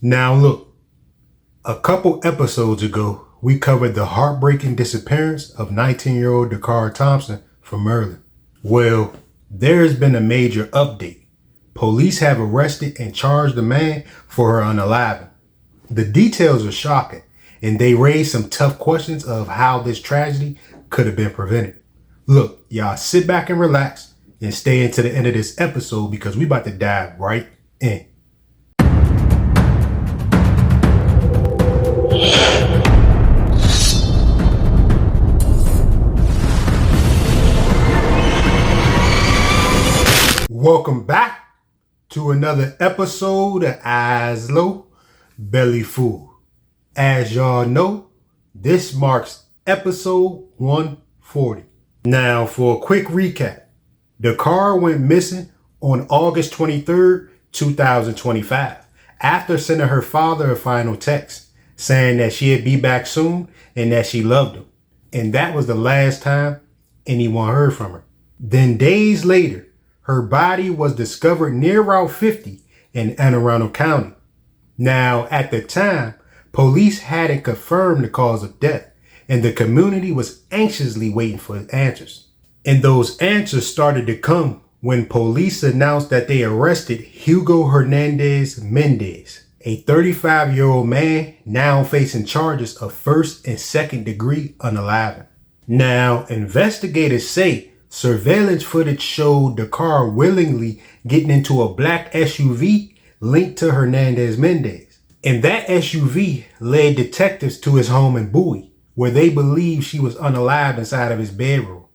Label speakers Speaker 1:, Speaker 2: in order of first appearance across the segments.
Speaker 1: Now look, a couple episodes ago, we covered the heartbreaking disappearance of 19-year-old Dacara Thompson from Maryland. Well, there's been a major update. Police have arrested and charged the man for her unaliving. The details are shocking, and they raise some tough questions of how this tragedy could have been prevented. Look, y'all sit back and relax and stay into the end of this episode because we about to dive right in. Welcome back to another episode of Eyes Low, Belly Full. As y'all know, this marks episode 140. Now, for a quick recap, Dacara went missing on August 23rd, 2025, after sending her father a final text saying that she'd be back soon and that she loved him. And that was the last time anyone heard from her. Then days later, her body was discovered near Route 50 in Anne Arundel County. Now, at the time, police hadn't confirmed the cause of death, and the community was anxiously waiting for answers. And those answers started to come when police announced that they arrested Hugo Hernandez-Mendez, a 35-year-old man now facing charges of first and second degree unaliving. Now, investigators say surveillance footage showed Dacara willingly getting into a black SUV linked to Hernandez-Mendez. And that SUV led detectives to his home in Bowie, where they believe she was unalived inside of his bedroom.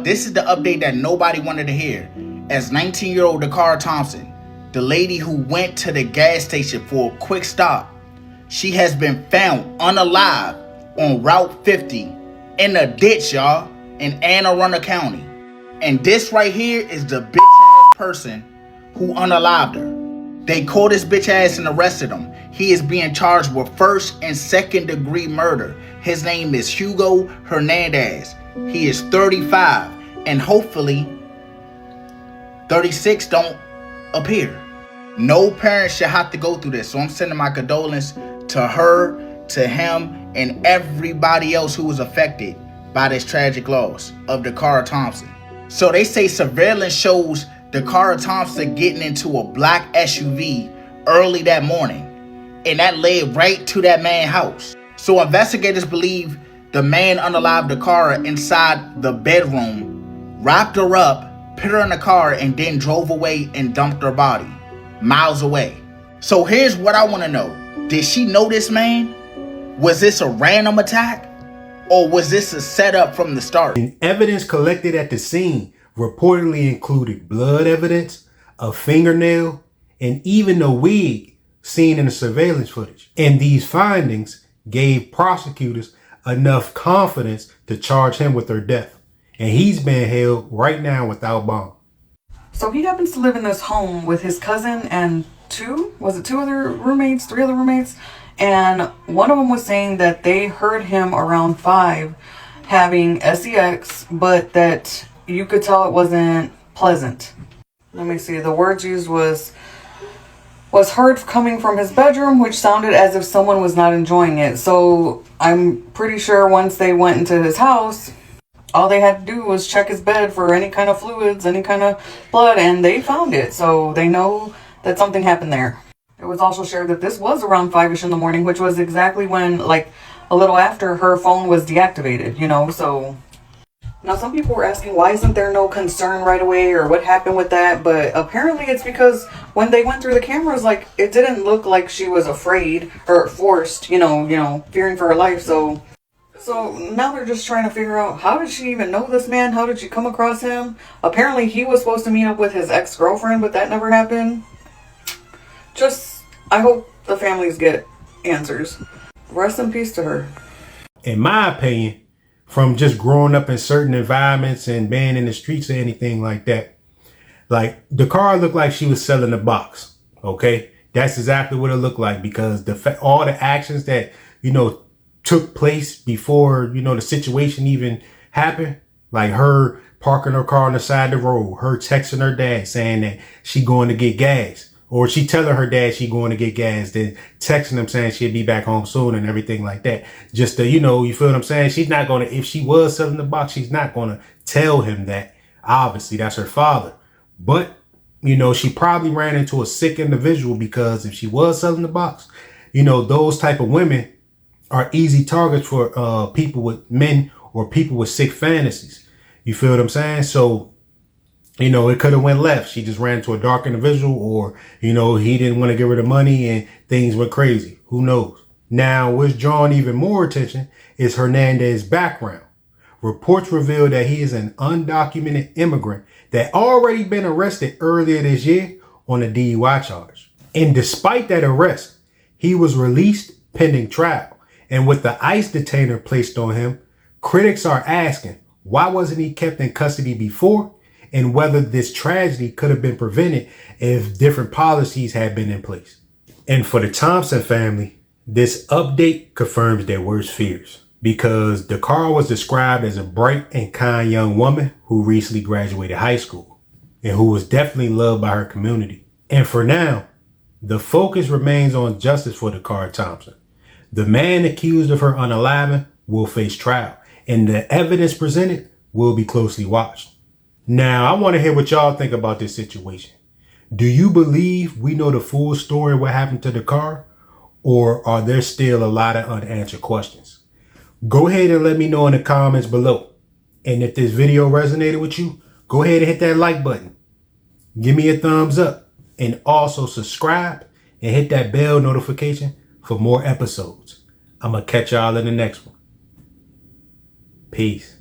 Speaker 2: This is the update that nobody wanted to hear. As 19-year-old Dacara Thompson, the lady who went to the gas station for a quick stop, she has been found unalive on Route 50 in a ditch, y'all, in Anne Arundel County. And this right here is the bitch ass person who unalived her. They caught this bitch ass and arrested him. He is being charged with first and second degree murder. His name is Hugo Hernandez. He is 35 and hopefully 36 don't appear. No parent should have to go through this. So I'm sending my condolences to her, to him, and everybody else who was affected by this tragic loss of Dacara Thompson. So they say surveillance shows Dacara Thompson getting into a black SUV early that morning, and that led right to that man's house. So investigators believe the man unalived Dacara inside the bedroom, wrapped her up, put her in the car, and then drove away and dumped her body miles away. So here's what I want to know. Did she know this man? Was this a random attack? Or was this a setup from the start?
Speaker 1: And evidence collected at the scene reportedly included blood evidence, a fingernail, and even a wig seen in the surveillance footage. And these findings gave prosecutors enough confidence to charge him with her death. And he's being held right now without bond.
Speaker 3: So he happens to live in this home with his cousin and three other roommates? And one of them was saying that they heard him around 5 having sex, but that you could tell it wasn't pleasant. Let me see. The words used was heard coming from his bedroom, which sounded as if someone was not enjoying it. So I'm pretty sure once they went into his house, all they had to do was check his bed for any kind of fluids, any kind of blood, and they found it. So they know that something happened there. It was also shared that this was around 5-ish in the morning, which was exactly when, like, a little after her phone was deactivated, so. Now, some people were asking, why isn't there no concern right away, or what happened with that? But apparently it's because when they went through the cameras, like, it didn't look like she was afraid or forced, fearing for her life. So now they're just trying to figure out, how did she even know this man? How did she come across him? Apparently he was supposed to meet up with his ex-girlfriend, but that never happened. I hope the families get answers. Rest in peace to her.
Speaker 1: In my opinion, from just growing up in certain environments and being in the streets or anything like that, like, Dacara looked like she was selling a box. Okay, that's exactly what it looked like, because all the actions that took place before the situation even happened, like her parking her car on the side of the road, her texting her dad saying that she going to get gas, Or she telling her dad she going to get gas, then texting him saying she'll be back home soon and everything like that. Just to, you feel what I'm saying? She's not going to, if she was selling the box, she's not going to tell him that. Obviously, that's her father. But, she probably ran into a sick individual, because if she was selling the box, those type of women are easy targets for people with men or people with sick fantasies. You feel what I'm saying? So, it could have went left. She just ran into a dark individual, or, he didn't want to give her the money and things went crazy. Who knows? Now, what's drawing even more attention is Hernandez's background. Reports reveal that he is an undocumented immigrant that already been arrested earlier this year on a DUI charge. And despite that arrest, he was released pending trial. And with the ICE detainer placed on him, critics are asking, why wasn't he kept in custody before? And whether this tragedy could have been prevented if different policies had been in place. And for the Thompson family, this update confirms their worst fears, because Dacara was described as a bright and kind young woman who recently graduated high school and who was definitely loved by her community. And for now, the focus remains on justice for Dacara Thompson. The man accused of her unaliving will face trial, and the evidence presented will be closely watched. Now, I want to hear what y'all think about this situation. Do you believe we know the full story of what happened to Dacara, or are there still a lot of unanswered questions? Go ahead and let me know in the comments below. And if this video resonated with you, go ahead and hit that like button. Give me a thumbs up, and also subscribe and hit that bell notification for more episodes. I'm going to catch y'all in the next one. Peace.